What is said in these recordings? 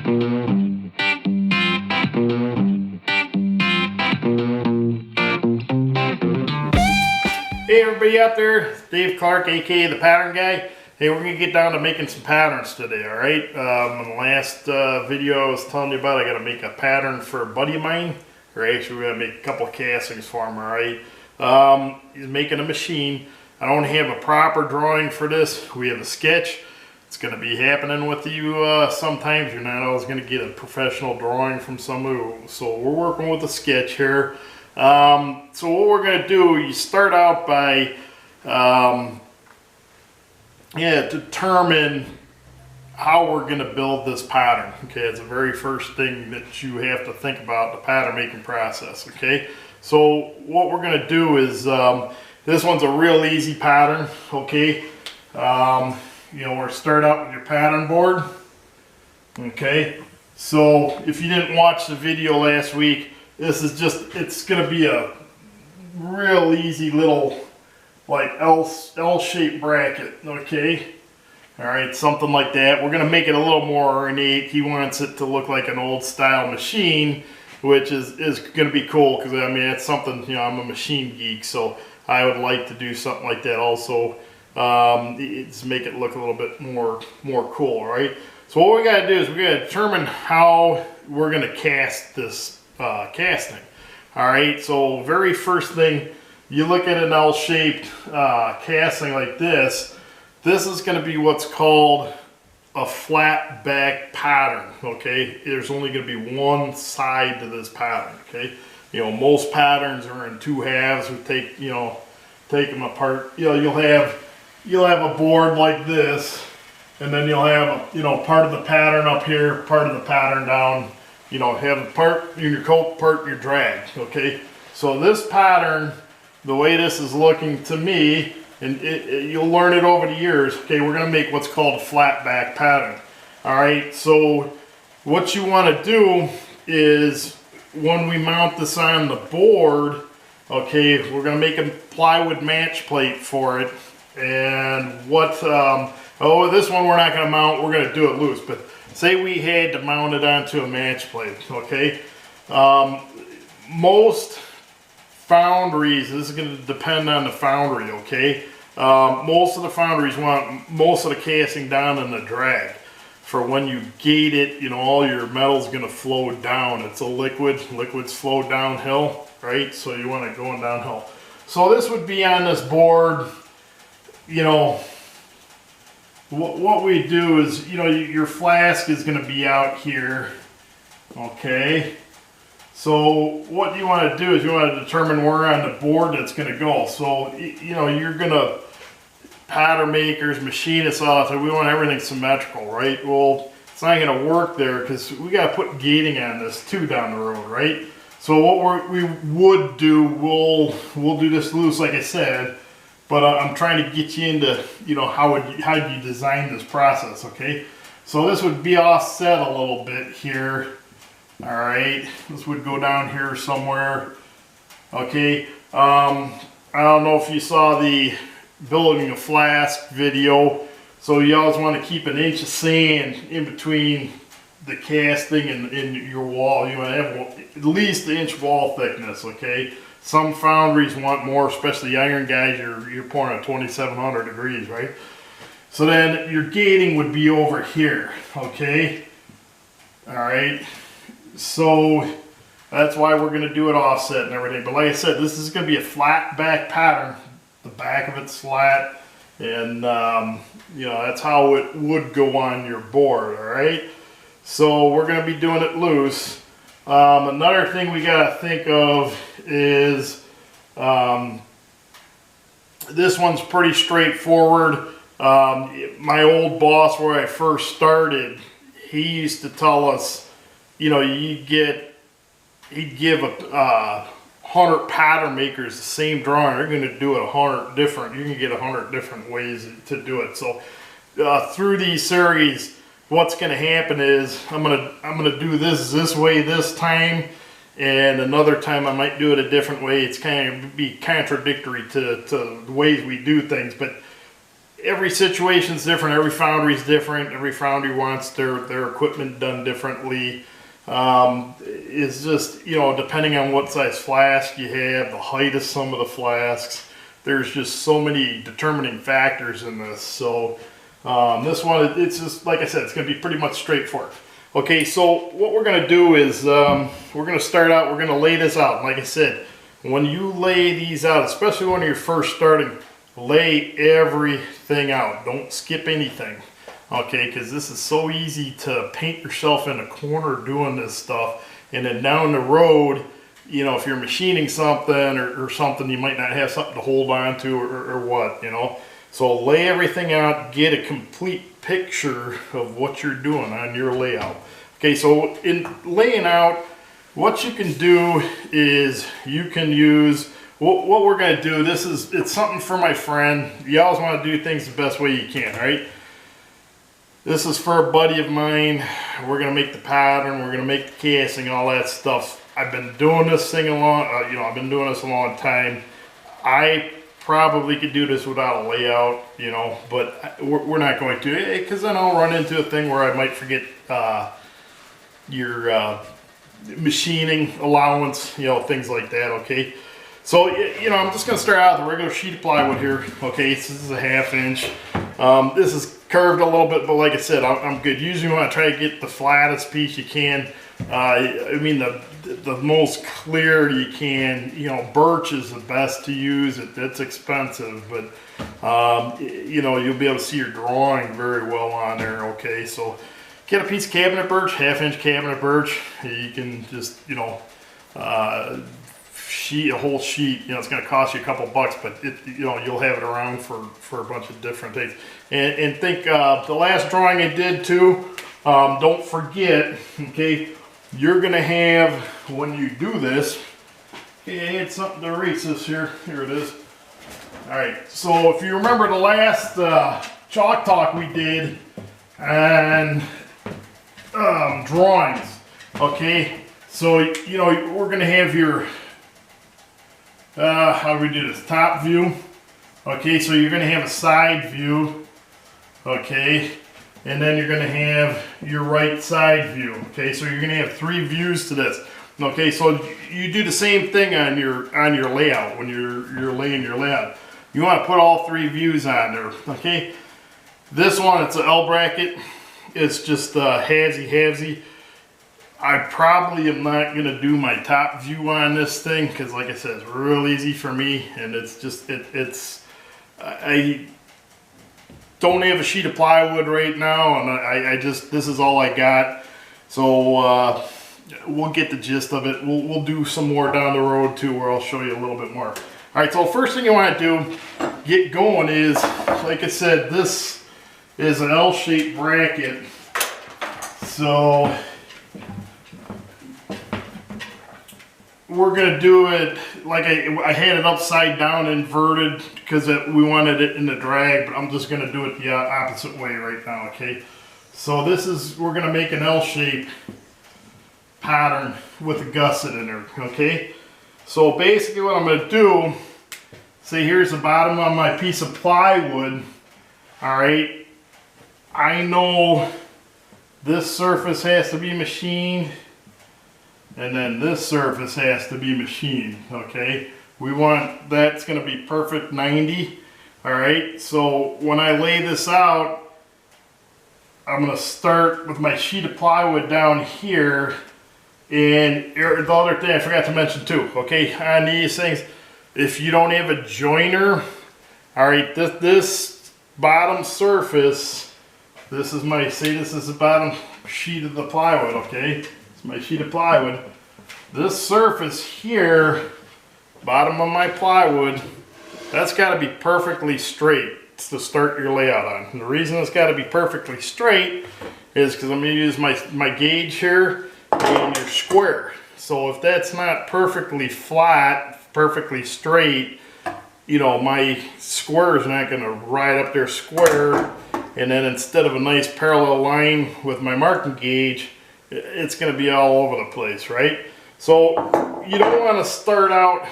Hey everybody out there, it's Dave Clark, aka the Pattern Guy. Hey, we're going to get down to making some patterns today, alright? In the last video I was telling you about, I got to make a pattern for a buddy of mine. Or actually, we're going to make a couple of castings for him, alright? He's making a machine. I don't have a proper drawing for this. We have a sketch. It's going to be happening with you sometimes. You're not always going to get a professional drawing from someone. So we're working with a sketch here. So what we're going to do, you start out by determine how we're going to build this pattern. Okay, it's the very first thing that you have to think about, the pattern making process. Okay, so what we're going to do is this one's a real easy pattern. Okay, we're start out with your pattern board. Okay, so if you didn't watch the video last week, this is just, it's going to be a real easy little like L-shaped bracket, okay? Alright, something like that. We're going to make it a little more ornate. He wants it to look like an old style machine, which is going to be cool because, I mean, it's something, I'm a machine geek, so I would like to do something like that also. It's make it look a little bit more cool, alright? So what we got to do is we got to determine how we're going to cast this casting. Alright, so very first thing, you look at an L-shaped casting like this. This is going to be what's called a flat back pattern. Okay, there's only going to be one side to this pattern. Okay, most patterns are in two halves. We take them apart. You'll have a board like this, and then you'll have part of the pattern up here, part of the pattern down. Have a part in your coat, part in your drag, okay? So this pattern, the way this is looking to me, and you'll learn it over the years, okay, we're gonna make what's called a flat back pattern. All right, so what you wanna do is when we mount this on the board, okay, we're gonna make a plywood match plate for it. And this one we're not gonna mount, we're gonna do it loose, but say we had to mount it onto a match plate, okay? Most foundries, this is going to depend on the foundry, okay? Most of the foundries want most of the casting down in the drag. For when you gate it, all your metal's going to flow down. It's a liquid. Liquids flow downhill, right? So you want it going downhill. So this would be on this board, what we do is, your flask is going to be out here, okay? So what you want to do is you want to determine where on the board that's going to go. So, you're going to, pattern makers, machinists, we want everything symmetrical, right? Well, it's not going to work there because we got to put gating on this too down the road, right? So what we would do, we'll do this loose, like I said. But I'm trying to get you into, how do you design this process, okay? So this would be offset a little bit here. All right, this would go down here somewhere, okay? I don't know if you saw the building a flask video. So you always want to keep an inch of sand in between the casting and your wall. You want to have at least an inch wall thickness, okay? Some foundries want more, especially iron guys. You're pouring at 2,700 degrees, right? So then your gating would be over here, okay? All right. So that's why we're going to do it offset and everything. But like I said, this is going to be a flat back pattern. The back of it's flat, and that's how it would go on your board. All right. So we're going to be doing it loose. Another thing we got to think of is this one's pretty straightforward. My old boss where I first started, he used to tell us, he'd give 100 pattern makers the same drawing. They're going to do it 100 different. You can get 100 different ways to do it. So through these series, what's going to happen is I'm gonna do this way this time, and another time I might do it a different way. It's kind of be contradictory to the ways we do things, but every situation's different, every foundry's different, every foundry wants their equipment done differently. It's just, you know, depending on what size flask you have, the height of some of the flasks, there's just so many determining factors in this. So this one, it's just, like I said, it's going to be pretty much straightforward. Okay, so what we're going to do is we're going to start out, we're going to lay this out. Like I said, when you lay these out, especially when you're first starting, lay everything out. Don't skip anything. Okay, because this is so easy to paint yourself in a corner doing this stuff, and then down the road, you know, if you're machining something or something, you might not have something to hold on to or what, you know. So lay everything out, get a complete picture of what you're doing on your layout. Okay, so in laying out, what you can do is you can use, what we're going to do, it's something for my friend. You always want to do things the best way you can, right? This is for a buddy of mine. We're going to make the pattern, we're going to make the casting, all that stuff. I've been doing this thing I've been doing this a long time. I probably could do this without a layout, you know, but we're not going to, because then I'll run into a thing where I might forget your machining allowance, you know, things like that. Okay, so you know, I'm just going to start out with a regular sheet of plywood here. Okay, so this is a 1/2 inch. This is curved a little bit, but like I said, I'm good. Usually when I try to get the flattest piece you can, I mean the most clear you can, you know, birch is the best to use. It's expensive, but you know, you'll be able to see your drawing very well on there. Okay, so get a piece of cabinet birch, 1/2 inch cabinet birch. You can just, you know, a whole sheet, you know, it's going to cost you a couple bucks, but you know, you'll have it around for a bunch of different things. And think the last drawing I did too, don't forget, okay, you're going to have, when you do this, okay, I had something to erase this here. Here it is. All right, so if you remember the last chalk talk we did on drawings, okay, so you know, we're going to have your how do we do this? Top view. Okay, so you're going to have a side view. Okay, and then you're going to have your right side view. Okay, so you're going to have 3 views to this. Okay, so you do the same thing on your layout when you're laying your layout. You want to put all 3 views on there. Okay, this one, it's an L bracket. It's just halvesy. I probably am not going to do my top view on this thing because, like I said, it's real easy for me, and it's just, I don't have a sheet of plywood right now, and this is all I got. So we'll get the gist of it. We'll do some more down the road too, where I'll show you a little bit more. All right, so first thing you want to do, get going, is, like I said, this is an L-shaped bracket. So we're going to do it like I had it upside down inverted because we wanted it in the drag, but I'm just going to do it the opposite way right now. Okay, so we're going to make an L-shape pattern with a gusset in there. Okay, so basically what I'm going to do, say here's the bottom of my piece of plywood. All right, I know this surface has to be machined, and then this surface has to be machined. Okay, we want that's going to be perfect 90. All right, so when I lay this out, I'm going to start with my sheet of plywood down here. And the other thing I forgot to mention too, okay, on these things, if you don't have a joiner, all right, this bottom surface, this is the bottom sheet of the plywood. Okay, it's my sheet of plywood. This surface here, bottom of my plywood, that's got to be perfectly straight to start your layout on. And the reason it's got to be perfectly straight is because I'm going to use my gauge here and your square. So if that's not perfectly flat, perfectly straight, you know, my square is not going to ride up there square, and then instead of a nice parallel line with my marking gauge, it's going to be all over the place, right? So you don't want to start out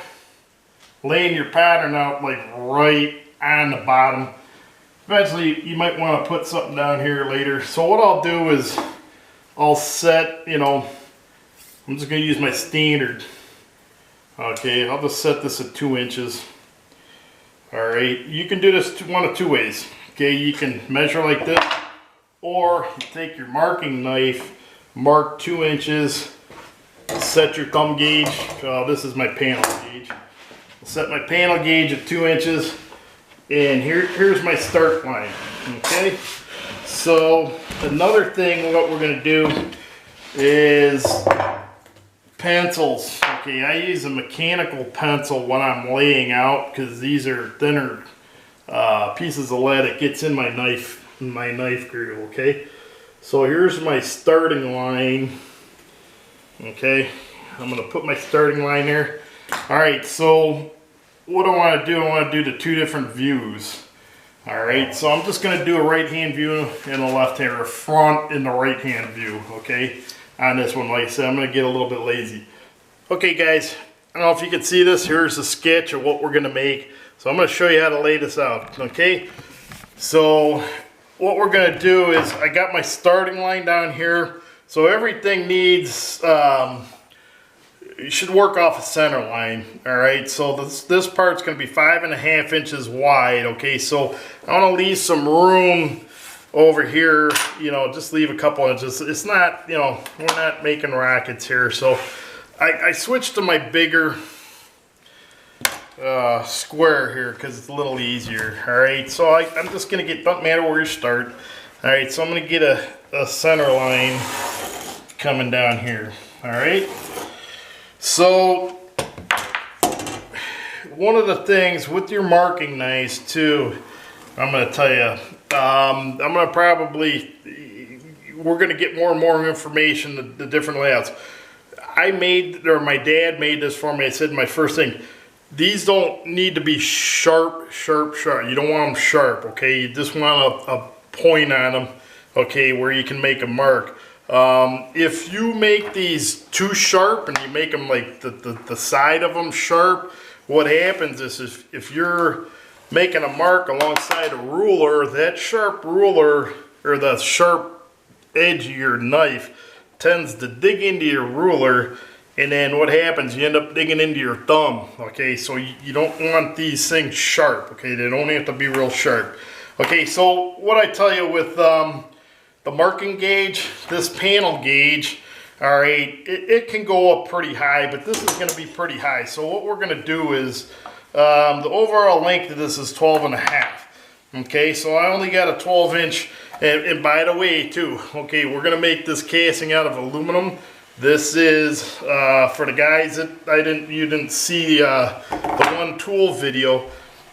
laying your pattern out like right on the bottom. eventually you might want to put something down here later. So what I'll do is I'll set, you know, I'm just going to use my standard. Okay, I'll just set this at 2 inches. Alright, you can do this one of two ways. Okay, you can measure like this, or you take your marking knife, mark 2 inches, set your thumb gauge. This is my panel gauge. I'll set my panel gauge at 2 inches, and here's my start line. Okay, so another thing what we're going to do is pencils. Okay, I use a mechanical pencil when I'm laying out because these are thinner pieces of lead. It gets in my knife groove. Okay, so here's my starting line. Okay, I'm gonna put my starting line there. All right, so what I want to do, I want to do the two different views. All right, so I'm just gonna do a right hand view and a left hand, or front in the right hand view. Okay, on this one, like I said, I'm gonna get a little bit lazy. Okay guys, I don't know if you can see this. Here's a sketch of what we're gonna make. So I'm gonna show you how to lay this out, okay? So what we're gonna do is, I got my starting line down here. So everything needs, you should work off a center line, all right? So this part's gonna be 5.5 inches wide, okay? So I wanna leave some room over here, you know, just leave a couple inches. It's not, you know, we're not making rockets here. So I switched to my bigger square here because it's a little easier. All right, so I'm just gonna get, don't matter where you start. All right, so I'm gonna get a center line coming down here. All right, so one of the things with your marking knives too, I'm gonna tell you, I'm gonna probably, we're gonna get more and more information, the different layouts. My dad made this for me. I said my first thing, these don't need to be sharp. You don't want them sharp, okay? You just want a point on them, okay, where you can make a mark. If you make these too sharp and you make them like the side of them sharp, what happens is if you're making a mark alongside a ruler, that sharp ruler, or the sharp edge of your knife, tends to dig into your ruler, and then what happens, you end up digging into your thumb. Okay, so you don't want these things sharp. Okay, they don't have to be real sharp. Okay, so what I tell you with the marking gauge, this panel gauge, all right, it can go up pretty high, but this is going to be pretty high. So what we're going to do is, the overall length of this is 12.5. Okay, so I only got a 12-inch, and by the way too, okay, we're gonna make this casing out of aluminum. This is for the guys that you didn't see the one tool video.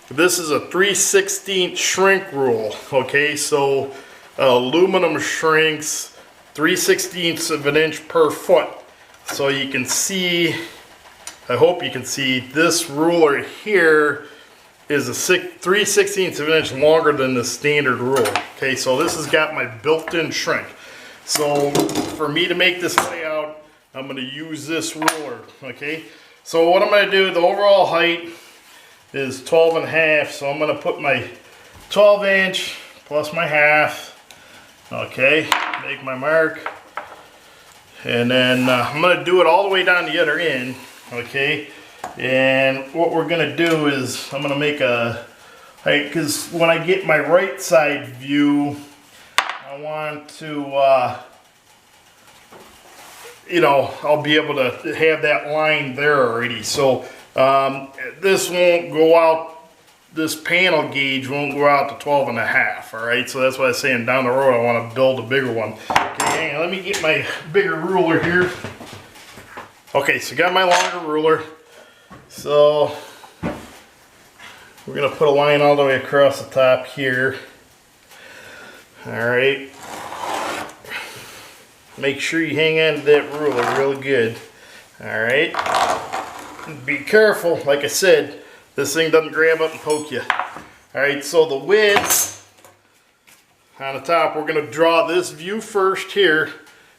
This is a 3/16 shrink rule. Okay, so aluminum shrinks 3/16 of an inch per foot. So you can see, I hope you can see, this ruler here is a 3/16 of an inch longer than the standard rule. Okay, so this has got my built-in shrink. So for me to make this layout, I'm going to use this ruler. Okay, so what I'm going to do, the overall height is 12.5. So I'm going to put my 12-inch plus my half. Okay, make my mark, and then I'm going to do it all the way down the other end. Okay. And what we're gonna do is I'm gonna make because when I get my right side view, I want to, you know, I'll be able to have that line there already. So this won't go out, this panel gauge won't go out to 12.5. All right, so that's why I'm saying down the road I want to build a bigger one. Okay, hang on, let me get my bigger ruler here. Okay, so got my longer ruler. So we're going to put a line all the way across the top here. All right. Make sure you hang on to that ruler real good. All right. Be careful. Like I said, this thing doesn't grab up and poke you. All right, so the width on the top, we're going to draw this view first here.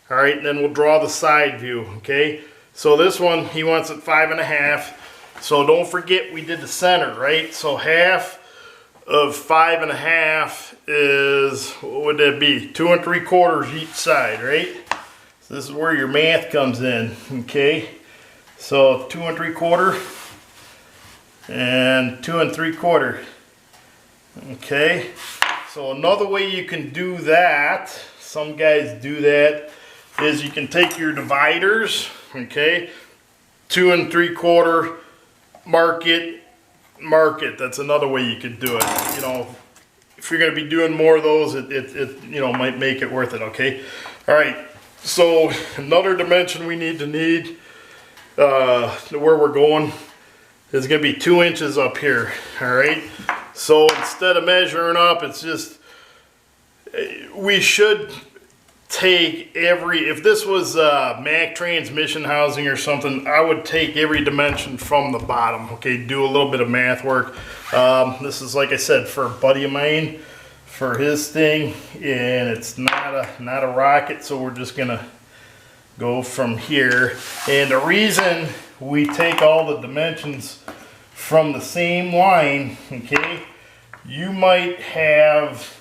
All right, and then we'll draw the side view, okay? So this one, he wants it 5.5. So don't forget we did the center, right? So half of 5.5 is, what would that be? 2 3/4 each side, right? So this is where your math comes in, okay? So 2 3/4 and 2 3/4. Okay, so another way you can do that, some guys do that, is you can take your dividers, okay, 2 3/4, mark it. That's another way you could do it. You know, if you're going to be doing more of those, it you know, might make it worth it, okay? All right, so another dimension we need where we're going is going to be 2 inches up here, all right? So instead of measuring up, it's just, we should take if this was Mack transmission housing or something, I would take every dimension from the bottom, okay? Do a little bit of math work. This is, like I said, for a buddy of mine, for his thing, and it's not a rocket, so we're just gonna go from here. And the reason we take all the dimensions from the same line, okay, you might have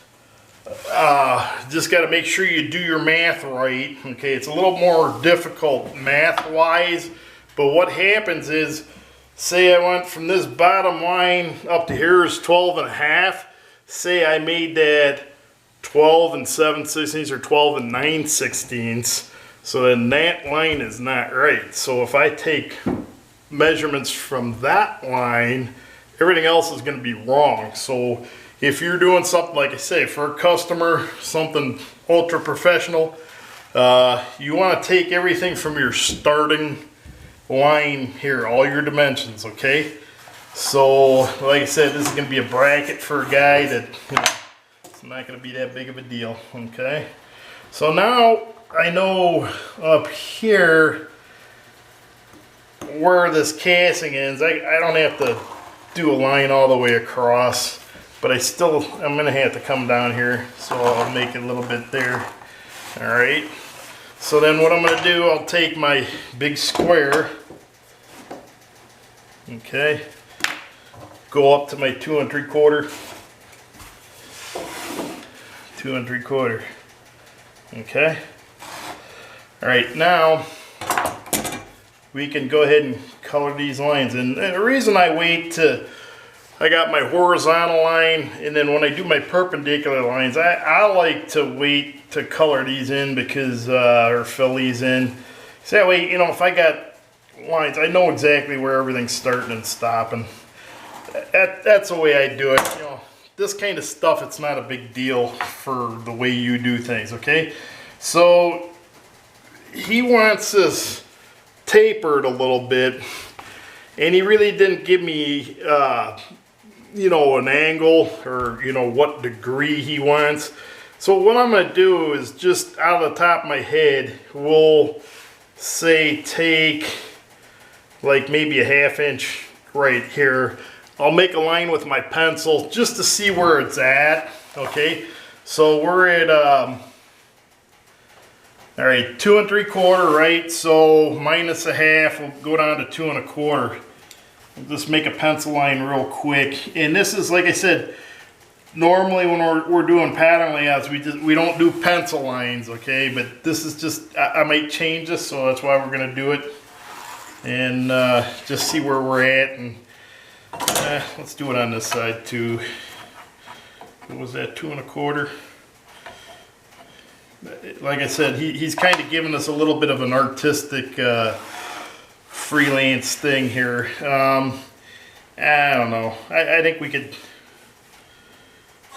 just got to make sure you do your math right, okay? It's a little more difficult math wise, but what happens is, say I went from this bottom line up to here is 12.5, say I made that 12 7/16 or 12 9/16, so then that line is not right. So if I take measurements from that line, everything else is going to be wrong. So if you're doing something, like I say, for a customer, something ultra professional, you want to take everything from your starting line here, all your dimensions, okay? So like I said, this is going to be a bracket for a guy that, you know, it's not going to be that big of a deal, okay? So now I know up here where this casing is. I don't have to do a line all the way across, but I'm gonna have to come down here, so I'll make it a little bit there. All right, so then what I'm gonna do, I'll take my big square, okay, go up to my 2 3/4, 2 3/4, okay. All right, now we can go ahead and color these lines. And the reason I wait to, I got my horizontal line, and then when I do my perpendicular lines, I like to wait to color these in because, or fill these in. So that way, you know, if I got lines, I know exactly where everything's starting and stopping. That's the way I do it. You know, this kind of stuff, it's not a big deal for the way you do things, okay? So he wants this tapered a little bit, and he really didn't give me you know, an angle or, you know, what degree he wants. So what I'm going to do is, just out of the top of my head, we'll say take like maybe a 1/2 inch right here. I'll make a line with my pencil just to see where it's at, okay? So we're at all right, 2 3/4, right? So minus a 1/2, we'll go down to 2 1/4. We'll just make a pencil line real quick. And this is, like I said, normally when we're doing pattern layouts, we don't do pencil lines, okay? But this is just, I might change this, so that's why we're gonna do it. And just see where we're at. And let's do it on this side too. What was that, 2 1/4? Like I said, he's kind of giving us a little bit of an artistic freelance thing here. I don't know. I think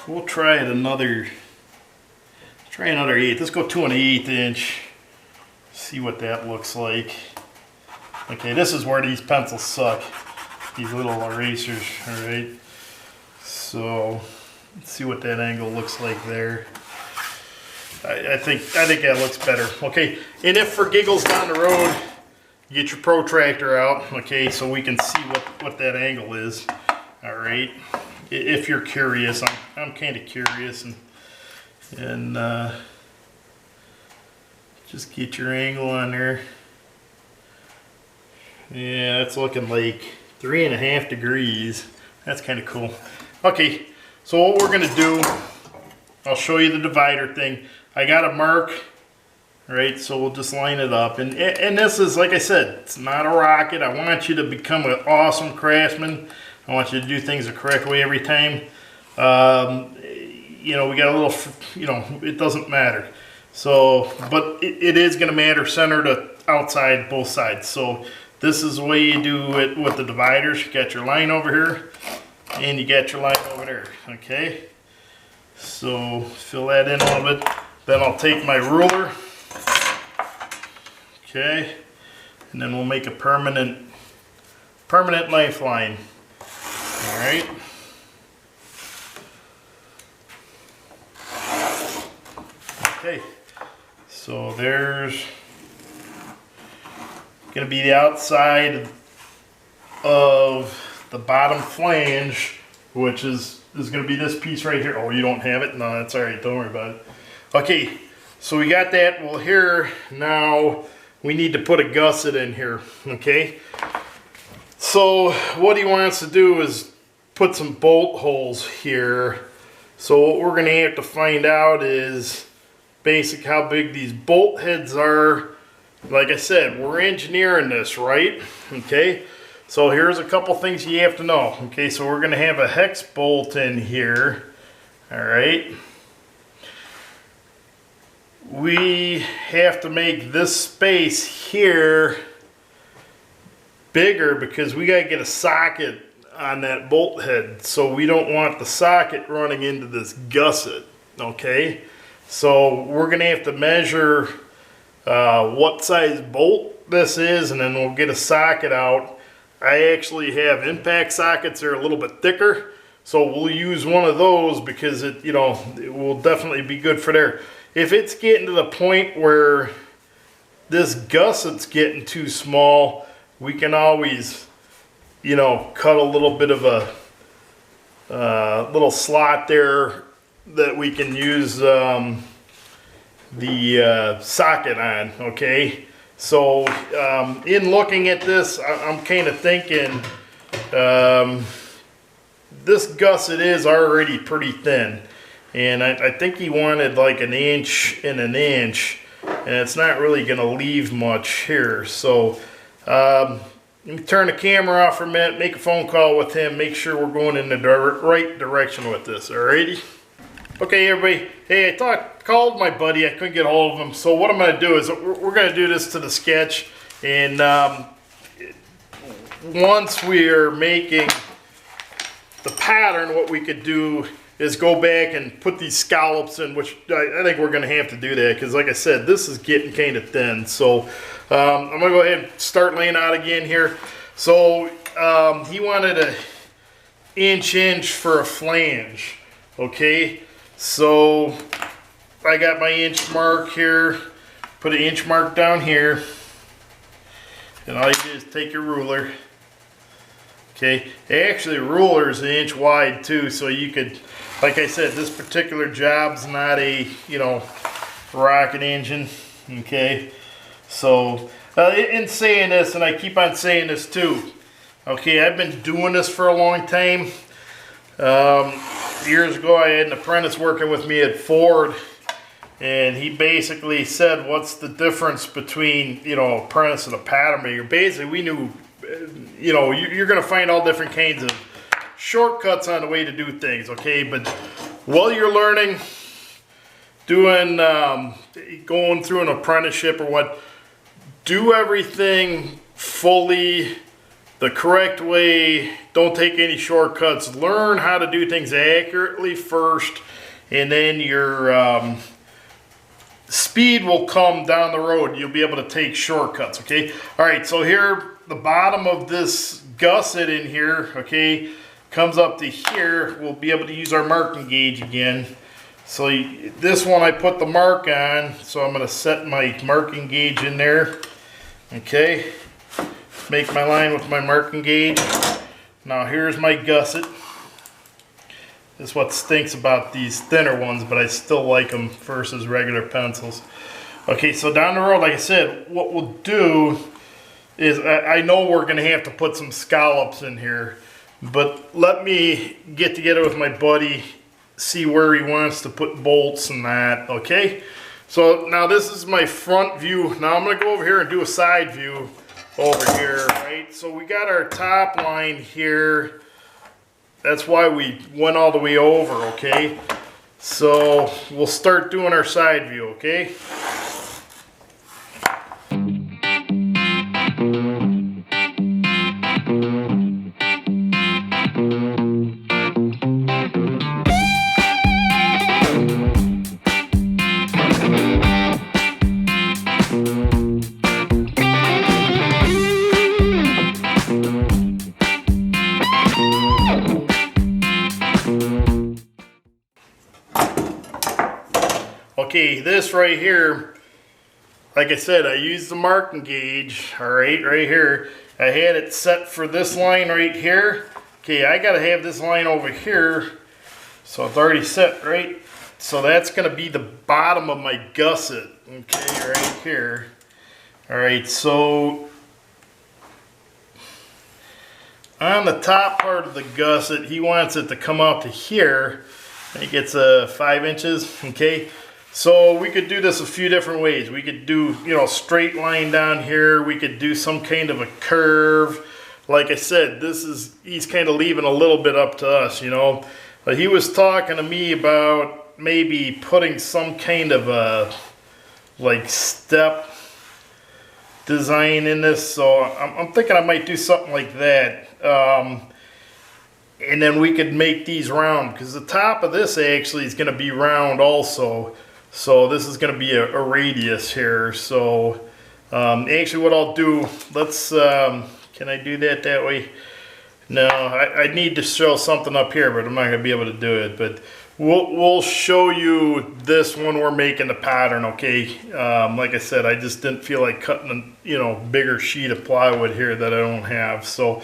we'll try another 8. Let's go 2 1/8 inch. See what that looks like. Okay, this is where these pencils suck. These little erasers, all right? So let's see what that angle looks like there. I think that looks better. Okay, and if for giggles down the road, get your protractor out, okay, so we can see what that angle is. All right, if you're curious, I'm kind of curious, and just get your angle on there. Yeah, it's looking like 3.5 degrees. That's kind of cool. Okay, So what we're gonna do, I'll show you the divider thing. I got a mark, right? So we'll just line it up. And this is, like I said, it's not a rocket. I want you to become an awesome craftsman. I want you to do things the correct way every time. You know, we got a little, you know, it doesn't matter. So, but it is gonna matter center to outside, both sides. So this is the way you do it with the dividers. You got your line over here, and you got your line over there, okay? So fill that in a little bit. Then I'll take my ruler, okay? And then we'll make a permanent lifeline, all right? Okay, so there's going to be the outside of the bottom flange, which is going to be this piece right here. Oh, you don't have it? No, that's all right. Don't worry about it. Okay, so we got that. Well, here now we need to put a gusset in here. Okay, so what he wants to do is put some bolt holes here. So what we're going to have to find out is basic how big these bolt heads are. Like I said, we're engineering this, right? Okay, so here's a couple things you have to know. Okay, so we're going to have a hex bolt in here. All right, we have to make this space here bigger because we got to get a socket on that bolt head, so we don't want the socket running into this gusset. Okay, so we're going to have to measure what size bolt this is, and then we'll get a socket out. I actually have impact sockets that are a little bit thicker, so we'll use one of those because it, you know, it will definitely be good for there. If it's getting to the point where this gusset's getting too small, we can always, you know, cut a little bit of a little slot there that we can use the socket on. Okay, so in looking at this, I'm kind of thinking this gusset is already pretty thin, and I think he wanted like 1 inch and 1 inch, and it's not really going to leave much here. So let me turn the camera off for a minute, make a phone call with him, make sure we're going in the right direction with this. Alrighty. Okay, everybody. Hey, I called my buddy. I couldn't get a hold of him. So what I'm going to do is we're going to do this to the sketch, and once we're making the pattern, what we could do is go back and put these scallops in, which I think we're going to have to do that because, like I said, this is getting kind of thin. So I'm going to go ahead and start laying out again here. So he wanted an inch for a flange. Okay, so I got my inch mark here, put an inch mark down here, and all you do is take your ruler. Okay, actually ruler is 1 inch wide too, so you could, like I said, this particular job's not a, you know, rocket engine. Okay, so in saying this, and I keep on saying this too, okay, I've been doing this for a long time. Years ago I had an apprentice working with me at Ford, and he basically said, what's the difference between, you know, apprentice and a pattern maker? Basically, we knew, you know, you're going to find all different kinds of shortcuts on the way to do things, okay? But while you're learning, doing, going through an apprenticeship or what, do everything fully the correct way. Don't take any shortcuts. Learn how to do things accurately first, and then your speed will come down the road. You'll be able to take shortcuts, okay? All right, so here, the bottom of this gusset in here, okay, comes up to here. We'll be able to use our marking gauge again. So this one I put the mark on, so I'm going to set my marking gauge in there, okay? Make my line with my marking gauge. Now here's my gusset. This is what stinks about these thinner ones, but I still like them versus regular pencils. Okay, so down the road, like I said, what we'll do is, I know we're going to have to put some scallops in here, but let me get together with my buddy see where he wants to put bolts and that, okay? So now this is my front view. Now I'm gonna go over here and do a side view over here, right? So we got our top line here. That's why we went all the way over, okay? So we'll start doing our side view, okay? Okay, this right here, like I said, I used the marking gauge, all right, right here. I had it set for this line right here. Okay, I gotta have this line over here, so it's already set, right? So that's gonna be the bottom of my gusset, okay, right here. All right, so on the top part of the gusset, he wants it to come out to here. I think it's 5 inches, okay? So we could do this a few different ways. We could do, you know, straight line down here. We could do some kind of a curve. Like I said, he's kind of leaving a little bit up to us, you know. But he was talking to me about maybe putting some kind of a, like, step design in this. So I'm thinking I might do something like that. And then we could make these round, because the top of this actually is going to be round also. So this is going to be a radius here. So actually what I'll do, let's, can I do that way? No, I need to show something up here, but I'm not going to be able to do it. But we'll show you this when we're making the pattern, okay? Like I said, I just didn't feel like cutting a, you know, bigger sheet of plywood here that I don't have. So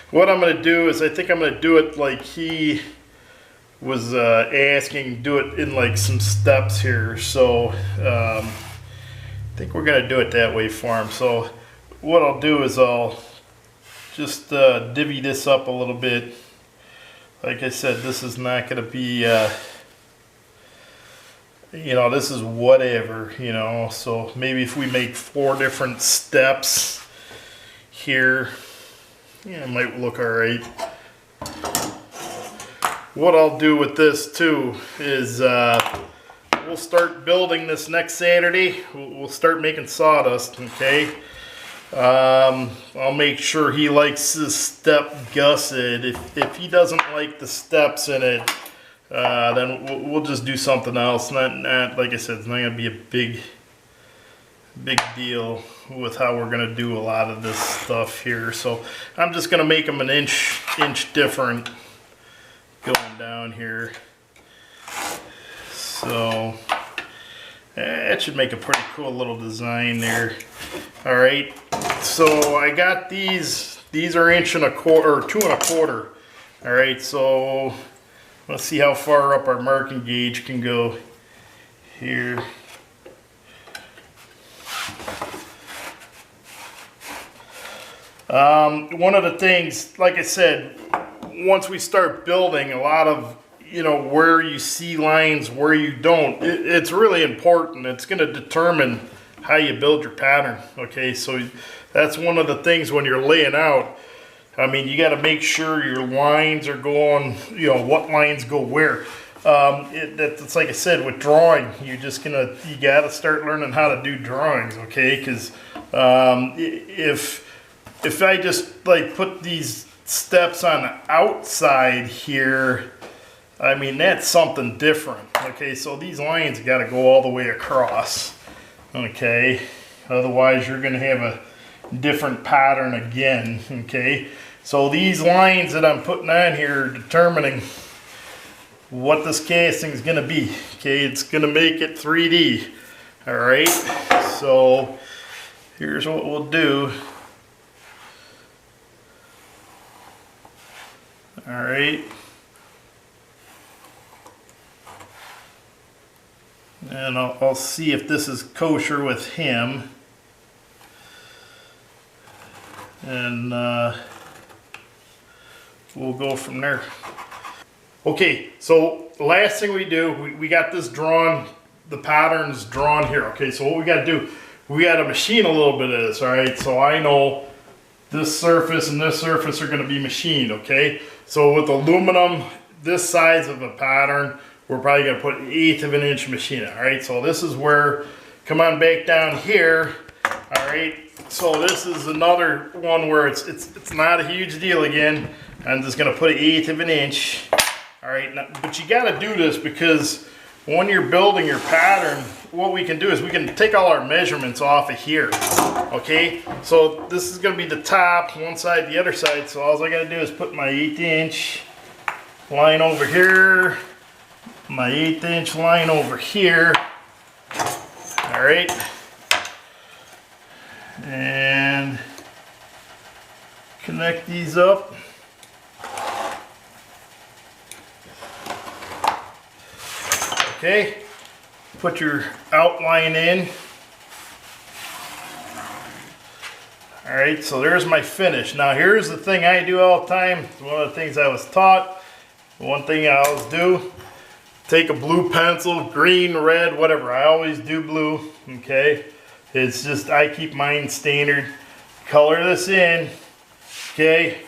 what I'm going to do is I think I'm going to do it like he was asking, do it in like some steps here. So I think we're gonna do it that way for him. So what I'll do is I'll just divvy this up a little bit. Like I said, this is not gonna be you know, this is whatever, you know. So maybe if we make 4 different steps here, yeah, it might look all right. What I'll do with this too is we'll start building this next Saturday. We'll start making sawdust, okay? I'll make sure he likes this step gusset. If he doesn't like the steps in it, then we'll just do something else. Not like I said, it's not gonna be a big deal with how we're gonna do a lot of this stuff here. So I'm just gonna make them an inch different going down here. So that should make a pretty cool little design there. All right, so I got these are 1.25 inches or 2.25. All right, so let's see how far up our marking gauge can go here. One of the things, like I said, once we start building, a lot of, you know, where you see lines, where you don't, it's really important. It's going to determine how you build your pattern, okay? So that's one of the things when you're laying out. I mean, you got to make sure your lines are going, you know, what lines go where. It's like I said, with drawing, you got to start learning how to do drawings, okay? Because if I just like put these steps on the outside here, I mean, that's something different, okay? So these lines got to go all the way across, okay? Otherwise you're going to have a different pattern again, okay? So these lines that I'm putting on here are determining what this casting is going to be, okay? It's going to make it 3D, all right? So here's what we'll do. All right. And I'll see if this is kosher with him. And we'll go from there. Okay, so the last thing we do, we got this drawn, the pattern's drawn here. Okay, so what we got to do, we got to machine a little bit of this, all right? So I know this surface and this surface are going to be machined, okay? So with aluminum, this size of a pattern, we're probably going to put 1/8 of an inch machine it, all right? So this is where, come on back down here, all right? So this is another one where it's not a huge deal again. I'm just going to put 1/8 of an inch. All right, now, but you got to do this because when you're building your pattern, what we can do is we can take all our measurements off of here, okay? So this is going to be the top, one side, the other side. So all I got to do is put my 1/8 inch line over here, my 1/8 inch line over here, all right? And connect these up. Okay, put your outline in. All right, so there's my finish. Now here's the thing I do all the time. It's one of the things I was taught. One thing I always do, take a blue pencil, green, red, whatever. I always do blue, okay? It's just, I keep mine standard. Color this in, okay?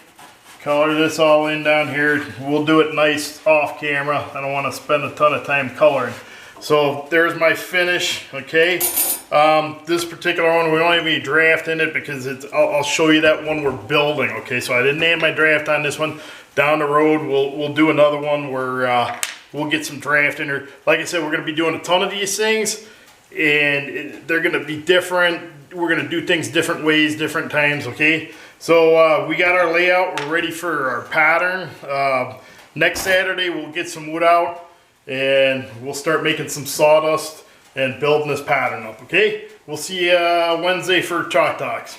Color this all in down here. We'll do it nice off camera. I don't want to spend a ton of time coloring. So there's my finish, okay? This particular one, we don't have any draft in it because I'll show you that one we're building, okay? So I didn't add my draft on this one. Down the road, we'll do another one where we'll get some draft in there. Like I said, we're gonna be doing a ton of these things and they're gonna be different. We're gonna do things different ways, different times, okay? So we got our layout, we're ready for our pattern. Next Saturday we'll get some wood out and we'll start making some sawdust and building this pattern up, okay? We'll see you Wednesday for Chalk Talks.